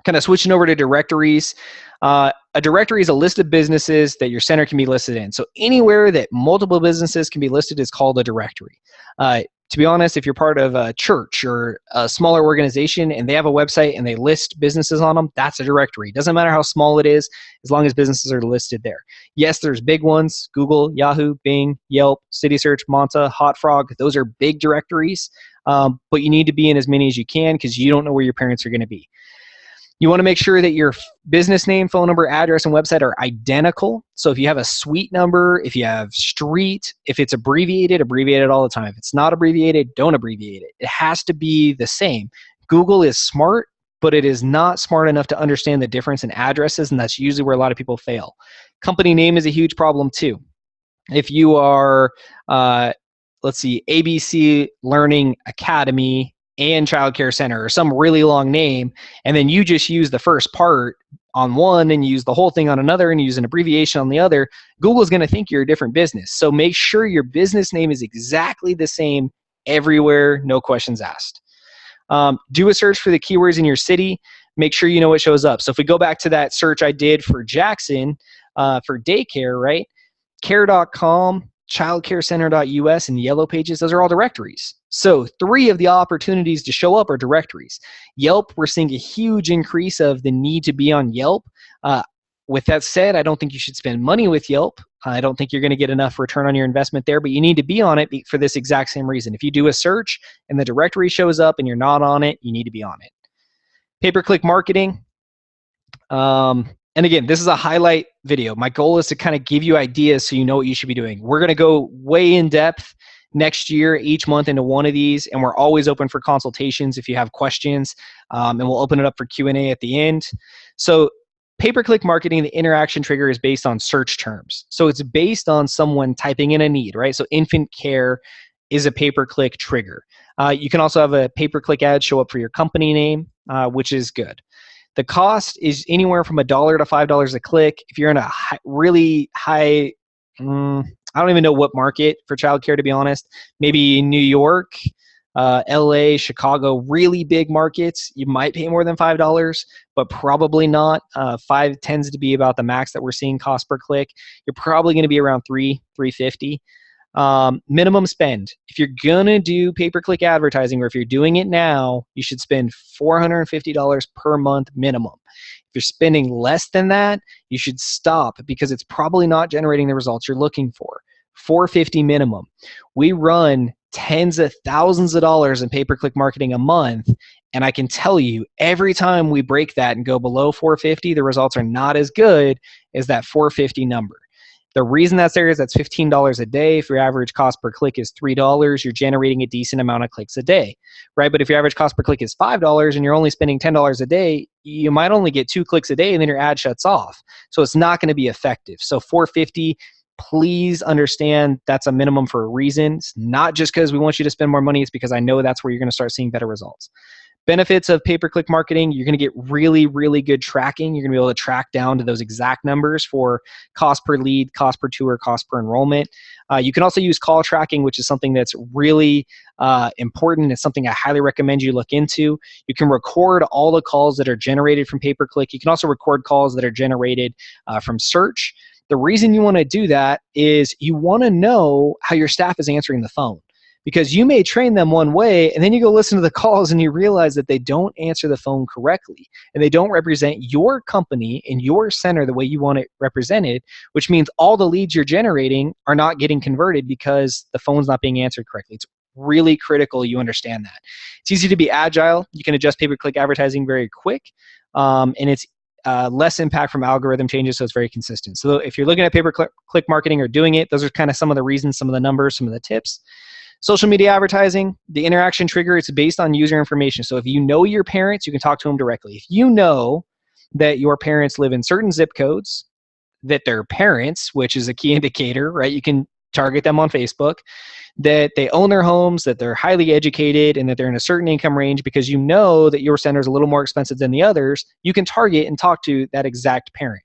Kind of switching over to directories. A directory is a list of businesses that your center can be listed in. So anywhere that multiple businesses can be listed is called a directory. To be honest, if you're part of a church or a smaller organization and they have a website and they list businesses on them, that's a directory. It doesn't matter how small it is, as long as businesses are listed there. Yes, there's big ones: Google, Yahoo, Bing, Yelp, CitySearch, Monta, HotFrog. Those are big directories, but you need to be in as many as you can because you don't know where your parents are going to be. You want to make sure that your business name, phone number, address, and website are identical. So if you have a suite number, if you have street, if it's abbreviated, abbreviate it all the time. If it's not abbreviated, don't abbreviate it. It has to be the same. Google is smart, but it is not smart enough to understand the difference in addresses, and that's usually where a lot of people fail. Company name is a huge problem too. If you are, let's see, ABC Learning Academy and Child Care Center, or some really long name, and then you just use the first part on one and use the whole thing on another and use an abbreviation on the other, Google is going to think you're a different business. So make sure your business name is exactly the same everywhere, no questions asked. Do a search for the keywords in your city. Make sure you know what shows up. So if we go back to that search I did for Jackson for daycare, right? Care.com, childcarecenter.us, and Yellow Pages, those are all directories. So 3 of the opportunities to show up are directories. Yelp, we're seeing a huge increase of the need to be on Yelp. With that said, I don't think you should spend money with Yelp. I don't think you're going to get enough return on your investment there, but you need to be on it for this exact same reason. If you do a search and the directory shows up and you're not on it, you need to be on it. Pay-per-click marketing. And again, this is a highlight video. My goal is to kind of give you ideas so you know what you should be doing. We're going to go way in depth next year, each month, into one of these, and we're always open for consultations if you have questions, and we'll open it up for Q&A at the end. So pay-per-click marketing, the interaction trigger is based on search terms. So it's based on someone typing in a need, right? So infant care is a pay-per-click trigger. You can also have a pay-per-click ad show up for your company name, which is good. The cost is anywhere from $1 to $5 a click. If you're in a really high, I don't even know what market for childcare, to be honest. Maybe New York, LA, Chicago, really big markets, you might pay more than $5, but probably not. 5 tends to be about the max that we're seeing cost per click. You're probably going to be around $3.50. Minimum spend. If you're gonna do pay-per-click advertising, or if you're doing it now, you should spend $450 per month minimum. If you're spending less than that, you should stop because it's probably not generating the results you're looking for. $450 minimum. We run tens of thousands of dollars in pay-per-click marketing a month, and I can tell you every time we break that and go below $450, the results are not as good as that $450 number. The reason that's there is that's $15 a day. If your average cost per click is $3, you're generating a decent amount of clicks a day, right? But if your average cost per click is $5 and you're only spending $10 a day, you might only get 2 clicks a day and then your ad shuts off. So it's not going to be effective. So $4.50, please understand that's a minimum for a reason. It's not just because we want you to spend more money. It's because I know that's where you're going to start seeing better results. Benefits of pay-per-click marketing, you're going to get really, really good tracking. You're going to be able to track down to those exact numbers for cost per lead, cost per tour, cost per enrollment. You can also use call tracking, which is something that's really important. It's something I highly recommend you look into. You can record all the calls that are generated from pay-per-click. You can also record calls that are generated from search. The reason you want to do that is you want to know how your staff is answering the phone. Because you may train them one way and then you go listen to the calls and you realize that they don't answer the phone correctly and they don't represent your company and your center the way you want it represented, which means all the leads you're generating are not getting converted because the phone's not being answered correctly. It's really critical you understand that. It's easy to be agile. You can adjust pay-per-click advertising very quick, and it's less impact from algorithm changes, so it's very consistent. So if you're looking at pay-per-click marketing or doing it, those are kind of some of the reasons, some of the numbers, some of the tips. Social media advertising, the interaction trigger, it's based on user information. So if you know your parents, you can talk to them directly. If you know that your parents live in certain zip codes, that they're parents, which is a key indicator, right? You can target them on Facebook, that they own their homes, that they're highly educated, and that they're in a certain income range because you know that your center is a little more expensive than the others, you can target and talk to that exact parent.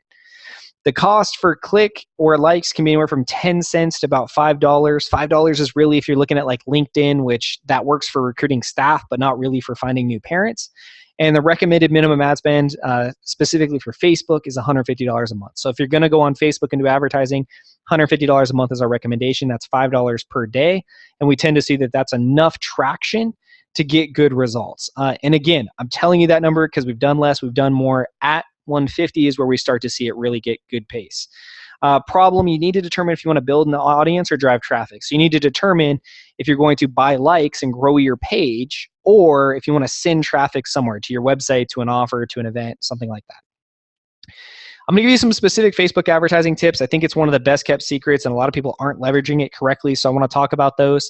The cost for click or likes can be anywhere from 10 cents to about $5. $5 is really if you're looking at like LinkedIn, which that works for recruiting staff, but not really for finding new parents. And the recommended minimum ad spend, specifically for Facebook, is $150 a month. So if you're going to go on Facebook and do advertising, $150 a month is our recommendation. That's $5 per day. And we tend to see that that's enough traction to get good results. And again, I'm telling you that number because we've done less, we've done more. At 150 is where we start to see it really get good pace. Problem, you need to determine if you want to build an audience or drive traffic. So you need to determine if you're going to buy likes and grow your page, or if you want to send traffic somewhere, to your website, to an offer, to an event, something like that. I'm going to give you some specific Facebook advertising tips. I think it's one of the best kept secrets and a lot of people aren't leveraging it correctly, so I want to talk about those.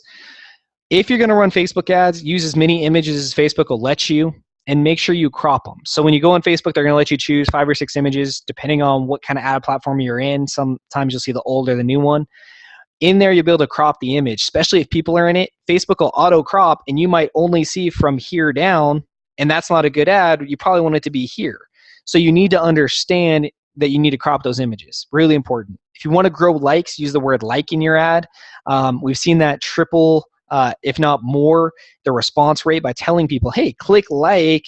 If you're going to run Facebook ads, use as many images as Facebook will let you, and make sure you crop them. So when you go on Facebook, they're going to let you choose 5 or 6 images, depending on what kind of ad platform you're in. Sometimes you'll see the old or the new one. In there, you'll be able to crop the image, especially if people are in it. Facebook will auto crop, and you might only see from here down, and that's not a good ad. You probably want it to be here. So you need to understand that you need to crop those images. Really important. If you want to grow likes, use the word like in your ad. We've seen that triple, if not more, the response rate by telling people, hey, click like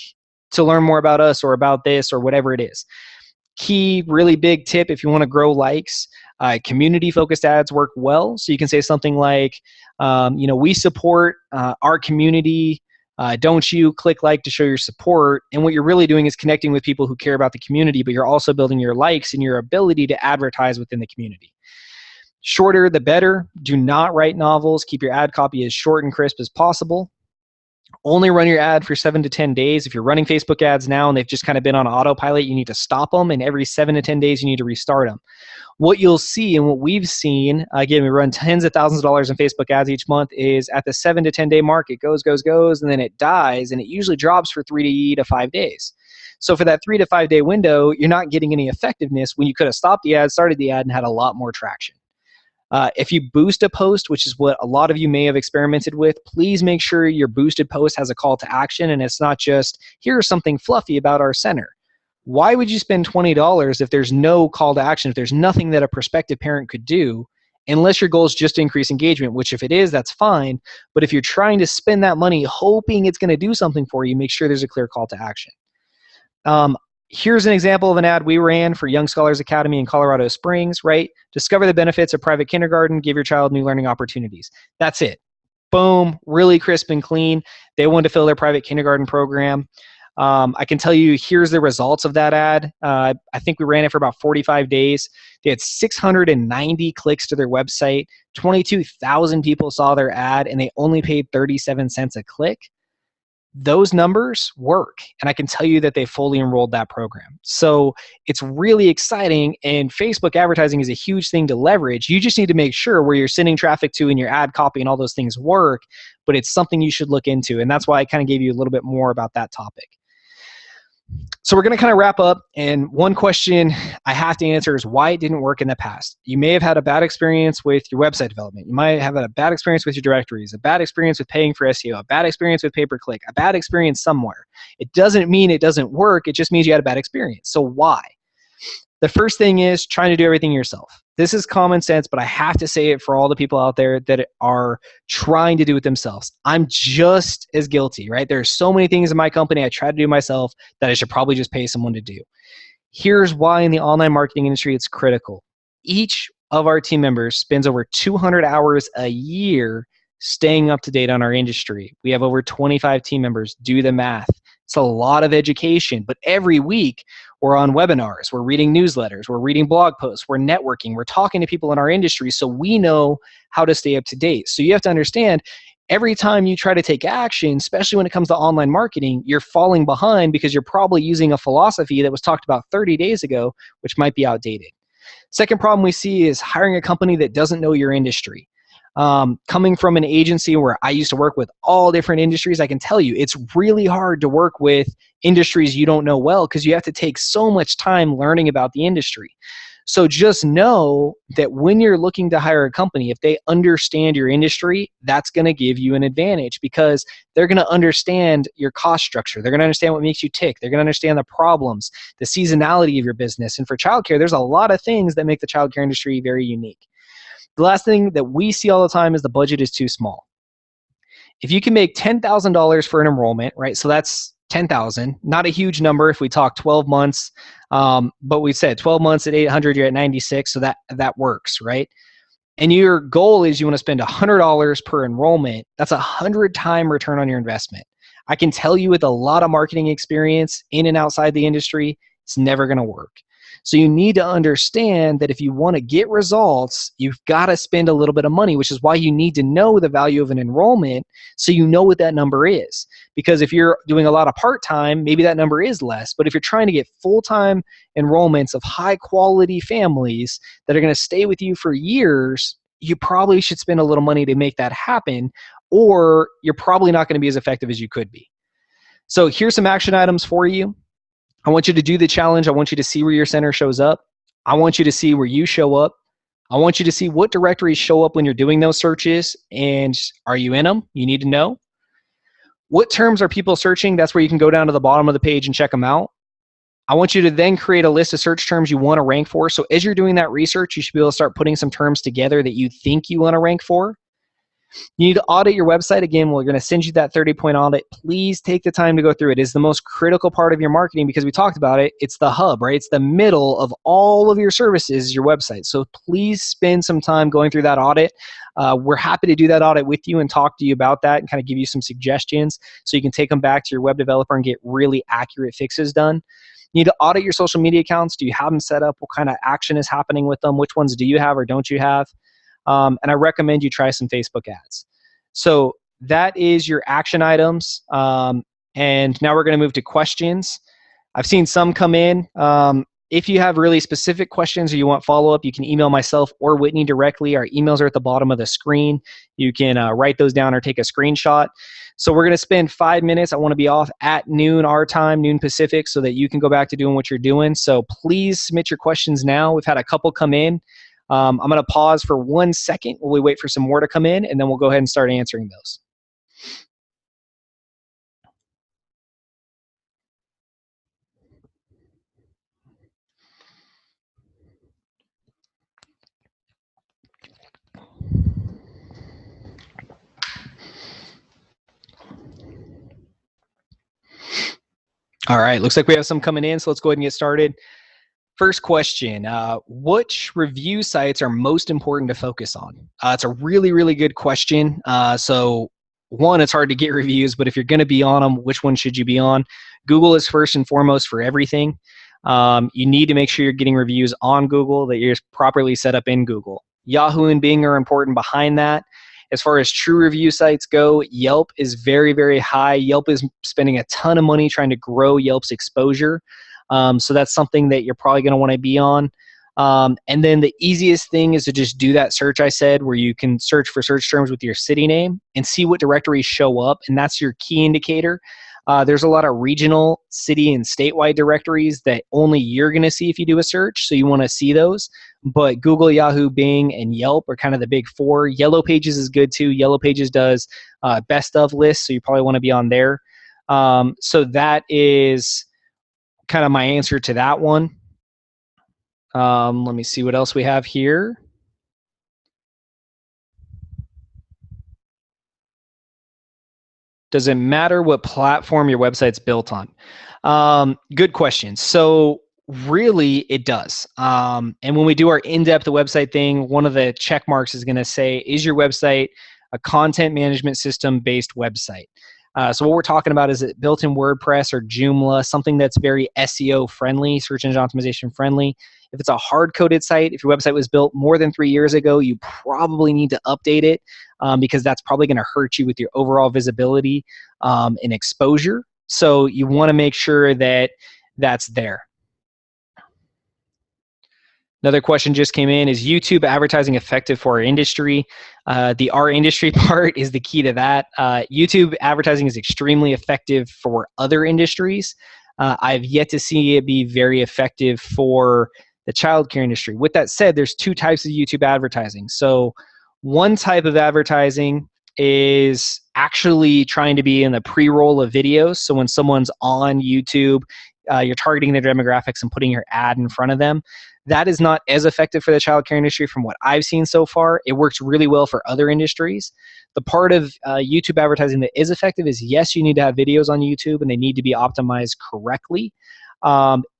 to learn more about us or about this or whatever it is. Key, really big tip if you want to grow likes, community-focused ads work well. So you can say something like, we support our community. Don't you click like to show your support? And what you're really doing is connecting with people who care about the community, but you're also building your likes and your ability to advertise within the community. Shorter the better. Do not write novels. Keep your ad copy as short and crisp as possible. Only run your ad for 7 to 10 days. If you're running Facebook ads now and they've just kind of been on autopilot, you need to stop them, and every 7 to 10 days you need to restart them. What you'll see and what we've seen, again, we run tens of thousands of dollars in Facebook ads each month, is at the 7 to 10 day mark, it goes, and then it dies, and it usually drops for 3 to 5 days. So for that 3 to 5 day window, you're not getting any effectiveness when you could have stopped the ad, started the ad, and had a lot more traction. If you boost a post, which is what a lot of you may have experimented with, please make sure your boosted post has a call to action and it's not just, here's something fluffy about our center. Why would you spend $20 if there's no call to action, if there's nothing that a prospective parent could do, unless your goal is just to increase engagement, which if it is, that's fine. But if you're trying to spend that money hoping it's going to do something for you, make sure there's a clear call to action. Here's an example of an ad we ran for Young Scholars Academy in Colorado Springs, right? Discover the benefits of private kindergarten, give your child new learning opportunities. That's it. Boom, really crisp and clean. They wanted to fill their private kindergarten program. I can tell you, here's the results of that ad. I think we ran it for about 45 days. They had 690 clicks to their website. 22,000 people saw their ad, and they only paid 37 cents a click. those numbers work, and I can tell you that they fully enrolled that program. So it's really exciting, and Facebook advertising is a huge thing to leverage. You just need to make sure where you're sending traffic to and your ad copy and all those things work, but it's something you should look into, and that's why I kind of gave you a little bit more about that topic. So we're going to kind of wrap up, and one question I have to answer is why it didn't work in the past. You may have had a bad experience with your website development. You might have had a bad experience with your directories, a bad experience with paying for SEO, a bad experience with pay-per-click, a bad experience somewhere. It doesn't mean it doesn't work. It just means you had a bad experience. So why? The first thing is trying to do everything yourself. This is common sense, but I have to say it for all the people out there that are trying to do it themselves. I'm just as guilty, right? There are so many things in my company I try to do myself that I should probably just pay someone to do. Here's why in the online marketing industry it's critical. Each of our team members spends over 200 hours a year staying up to date on our industry. We have over 25 team members. Do the math. It's a lot of education, but every week we're on webinars, we're reading newsletters, we're reading blog posts, we're networking, we're talking to people in our industry so we know how to stay up to date. So you have to understand, every time you try to take action, especially when it comes to online marketing, you're falling behind because you're probably using a philosophy that was talked about 30 days ago, which might be outdated. Second problem we see is hiring a company that doesn't know your industry. Coming from an agency where I used to work with all different industries, I can tell you it's really hard to work with industries you don't know well because you have to take so much time learning about the industry. So just know that when you're looking to hire a company, if they understand your industry, that's going to give you an advantage because they're going to understand your cost structure. They're going to understand what makes you tick. They're going to understand the problems, the seasonality of your business. And for childcare, there's a lot of things that make the childcare industry very unique. The last thing that we see all the time is the budget is too small. If you can make $10,000 for an enrollment, right? So that's 10,000, not a huge number if we talk 12 months, but we said 12 months at 800, you're at 96, so that works, right? And your goal is you want to spend $100 per enrollment. That's 100-time return on your investment. I can tell you with a lot of marketing experience in and outside the industry, it's never going to work. So you need to understand that if you want to get results, you've got to spend a little bit of money, which is why you need to know the value of an enrollment so you know what that number is. Because if you're doing a lot of part-time, maybe that number is less. But if you're trying to get full-time enrollments of high-quality families that are going to stay with you for years, you probably should spend a little money to make that happen, or you're probably not going to be as effective as you could be. So here's some action items for you. I want you to do the challenge. I want you to see where your center shows up. I want you to see where you show up. I want you to see what directories show up when you're doing those searches, and are you in them? You need to know. What terms are people searching? That's where you can go down to the bottom of the page and check them out. I want you to then create a list of search terms you want to rank for. So as you're doing that research, you should be able to start putting some terms together that you think you want to rank for. You need to audit your website. Again, we're going to send you that 30-point audit. Please take the time to go through it. It's the most critical part of your marketing because we talked about it. It's the hub, right? It's the middle of all of your services is your website. So please spend some time going through that audit. We're happy to do that audit with you and talk to you about that and kind of give you some suggestions so you can take them back to your web developer and get really accurate fixes done. You need to audit your social media accounts. Do you have them set up? What kind of action is happening with them? Which ones do you have or don't you have? And I recommend you try some Facebook ads. So that is your action items. And now we're going to move to questions. I've seen some come in. If you have really specific questions or you want follow-up, you can email myself or Whitney directly. Our emails are at the bottom of the screen. You can write those down or take a screenshot. So we're going to spend 5 minutes. I want to be off at noon our time, noon Pacific, so that you can go back to doing what you're doing. So please submit your questions now. We've had a couple come in. I'm going to pause for 1 second while we wait for some more to come in, and then we'll go ahead and start answering those. All right, looks like we have some coming in, so let's go ahead and get started. First question, which review sites are most important to focus on? It's a really, really good question. So one, it's hard to get reviews, but if you're going to be on them, which one should you be on? Google is first and foremost for everything. You need to make sure you're getting reviews on Google, that you're properly set up in Google. Yahoo and Bing are important behind that. As far as true review sites go, Yelp is very, very high. Yelp is spending a ton of money trying to grow Yelp's exposure. So that's something that you're probably going to want to be on. And then the easiest thing is to just do that search I said, where you can search for search terms with your city name and see what directories show up, and that's your key indicator. There's a lot of regional, city, and statewide directories that only you're going to see if you do a search, so you want to see those. But Google, Yahoo, Bing, and Yelp are kind of the big four. Yellow Pages is good too. Yellow Pages does best of lists, so you probably want to be on there. So that is kind of my answer to that one. Let me see what else we have here. Does it matter what platform your website's built on? Good question. So really, it does. And when we do our in-depth website thing, one of the check marks is going to say, is your website a content management system based website? So what we're talking about is it built in WordPress or Joomla, something that's very SEO friendly, search engine optimization friendly. If it's a hard-coded site, if your website was built more than 3 years ago, you probably need to update it because that's probably going to hurt you with your overall visibility and exposure. So you want to make sure that that's there. Another question just came in. Is YouTube advertising effective for our industry? The our industry part is the key to that. YouTube advertising is extremely effective for other industries. I've yet to see it be very effective for the childcare industry. With that said, there's two types of YouTube advertising. So one type of advertising is actually trying to be in the pre-roll of videos. So when someone's on YouTube, you're targeting their demographics and putting your ad in front of them. That is not as effective for the childcare industry from what I've seen so far. It works really well for other industries. The part of YouTube advertising that is effective is, yes, you need to have videos on YouTube and they need to be optimized correctly.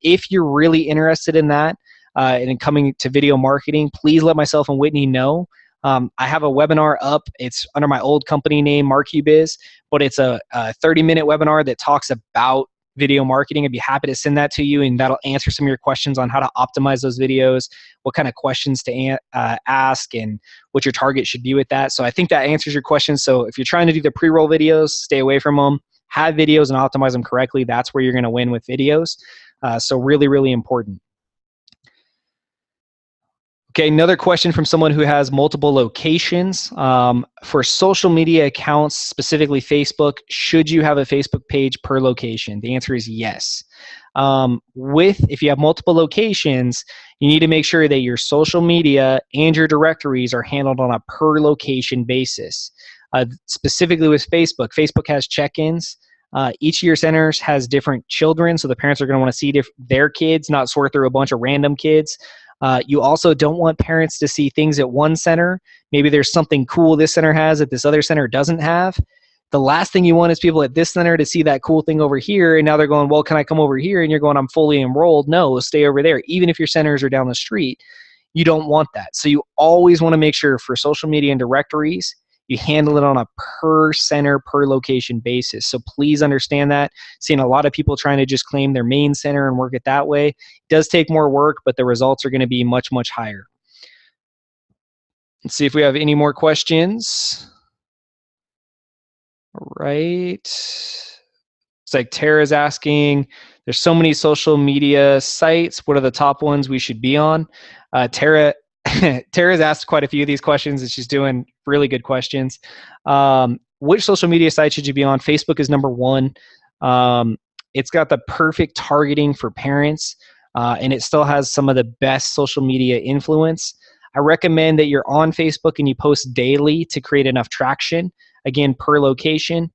If you're really interested in that and in coming to video marketing, please let myself and Whitney know. I have a webinar up. It's under my old company name, MarkUBiz, but it's a 30-minute webinar that talks about video marketing. I'd be happy to send that to you, and that'll answer some of your questions on how to optimize those videos, what kind of questions to ask, and what your target should be with that. So I think that answers your question. So if you're trying to do the pre-roll videos, stay away from them. Have videos and optimize them correctly. That's where you're going to win with videos. So really, really important. Okay, another question from someone who has multiple locations. For social media accounts, specifically Facebook, should you have a Facebook page per location? The answer is yes. If you have multiple locations, you need to make sure that your social media and your directories are handled on a per location basis. Specifically with Facebook, Facebook has check-ins. Each of your centers has different children, so the parents are going to want to see their kids, not sort through a bunch of random kids. You also don't want parents to see things at one center. Maybe there's something cool this center has that this other center doesn't have. The last thing you want is people at this center to see that cool thing over here, and now they're going, well, can I come over here? And you're going, I'm fully enrolled. No, stay over there. Even if your centers are down the street, you don't want that. So you always want to make sure for social media and directories, you handle it on a per center, per location basis. So please understand that. Seeing a lot of people trying to just claim their main center and work it that way. It does take more work, but the results are going to be much, much higher. Let's see if we have any more questions. All right. It's like Tara's asking, there's so many social media sites. What are the top ones we should be on? Tara's asked quite a few of these questions, and she's doing really good questions. Which social media site should you be on? Facebook is number one. It's got the perfect targeting for parents, and it still has some of the best social media influence. I recommend that you're on Facebook and you post daily to create enough traction, again, per location.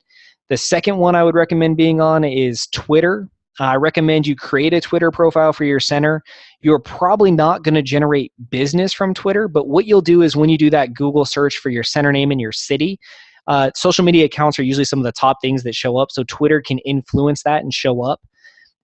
The second one I would recommend being on is Twitter. I recommend you create a Twitter profile for your center. You're probably not going to generate business from Twitter, but what you'll do is when you do that Google search for your center name in your city, social media accounts are usually some of the top things that show up, so Twitter can influence that and show up.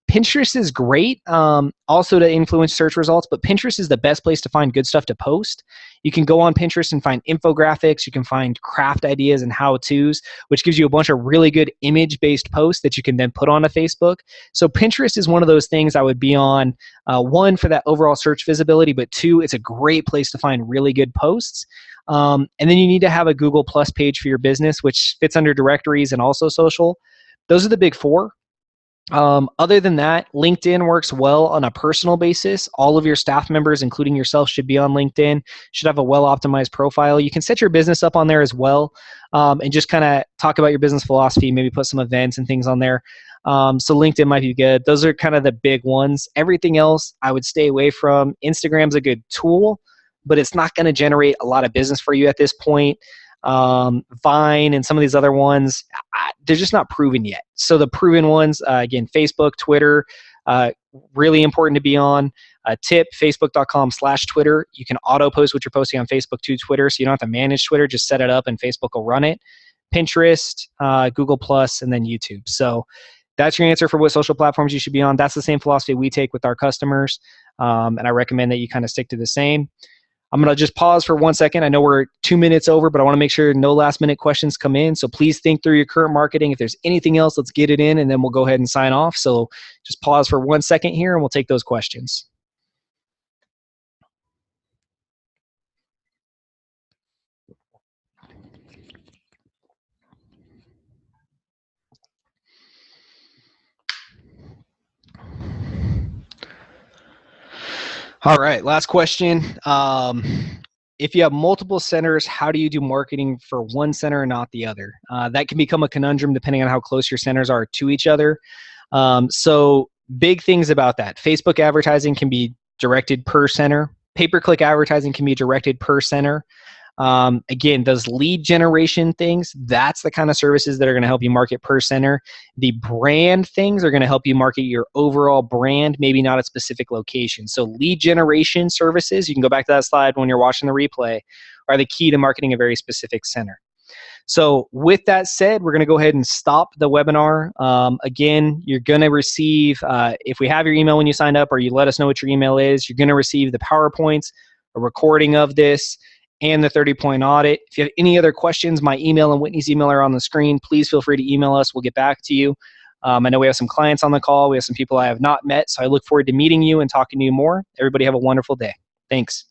Pinterest is great also to influence search results, but Pinterest is the best place to find good stuff to post. You can go on Pinterest and find infographics. You can find craft ideas and how-tos, which gives you a bunch of really good image-based posts that you can then put onto Facebook. So Pinterest is one of those things I would be on, one, for that overall search visibility, but two, it's a great place to find really good posts. And then you need to have a Google Plus page for your business, which fits under directories and also social. Those are the big four. Other than that, LinkedIn works well on a personal basis. All of your staff members, including yourself, should be on LinkedIn, should have a well-optimized profile. You can set your business up on there as well, and just kind of talk about your business philosophy, maybe put some events and things on there. So LinkedIn might be good. Those are kind of the big ones. Everything else I would stay away from. Instagram's a good tool, but it's not going to generate a lot of business for you at this point. Vine and some of these other ones, they're just not proven yet. So the proven ones, again, Facebook, Twitter, really important to be on. Tip, facebook.com/Twitter. You can auto post what you're posting on Facebook to Twitter, so you don't have to manage Twitter. Just set it up and Facebook will run it. Pinterest, Google Plus, and then YouTube. So that's your answer for what social platforms you should be on. That's the same philosophy we take with our customers, and I recommend that you kind of stick to the same. I'm going to just pause for 1 second. I know we're 2 minutes over, but I want to make sure no last minute questions come in. So please think through your current marketing. If there's anything else, let's get it in, and then we'll go ahead and sign off. So just pause for 1 second here, and we'll take those questions. All right, last question. If you have multiple centers, how do you do marketing for one center and not the other? That can become a conundrum depending on how close your centers are to each other. So big things about that. Facebook advertising can be directed per center. Pay-per-click advertising can be directed per center. Again, those lead generation things, that's the kind of services that are going to help you market per center. The brand things are going to help you market your overall brand, maybe not a specific location. So lead generation services, you can go back to that slide when you're watching the replay, are the key to marketing a very specific center. So with that said, we're going to go ahead and stop the webinar. Again, you're going to receive, if we have your email when you signed up, or you let us know what your email is, you're going to receive the PowerPoints, a recording of this, and the 30-point audit. If you have any other questions, my email and Whitney's email are on the screen. Please feel free to email us. We'll get back to you. I know we have some clients on the call. We have some people I have not met, so I look forward to meeting you and talking to you more. Everybody have a wonderful day. Thanks.